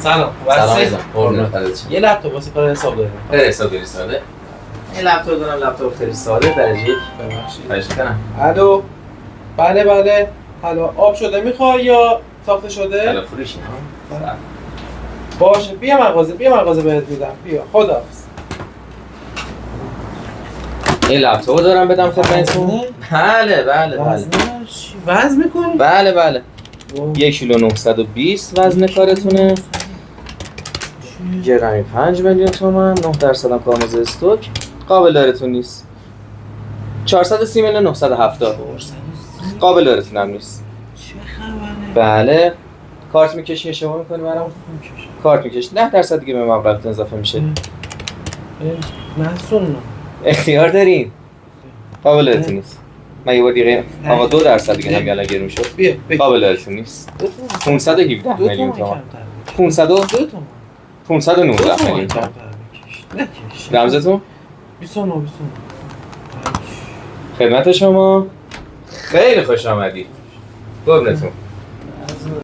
سلام. سلام عزیزم. قربونت برم. یه لپتاپ واسه کار حساب دارم. حسابداری ساده. این لپتاپ دارم، لپتاپ خیلی ساده درجه 1. ببخشید. خواهش می‌کنم. الو. بله. الو آب شده میخوای یا ساخته شده؟ الو فروشی ها. باشه بیا مغازه بهت میدم. بیا خداحافظ. این لپتاپو دارم بدم خدمتتون. بله. وزن میکنی؟ بله. 1 کیلو 920 وزن کارتونه. گرمی 5 میلیون تومان، 9% هم کارمزد استوک. قابل دارتون نیست. 430 میلیون 970. قابل دارتون هم نیست. چه خبره؟ بله. کارت میکشی اشتباه میکنی برام؟ کارت میکشی 10% دیگه به مبلغتون اضافه میشه. محسون اختیار دارین. قابل دارتون نیست. من یه بار دیگه آقا 2% دیگه هم الان گرون شد. بیا قابل دارتون نیست. 517 میلیون تومان. 519 میلیون تومان. رمزتون؟ 29. خدمت شما. خیلی خوش آمدید. قربونتون.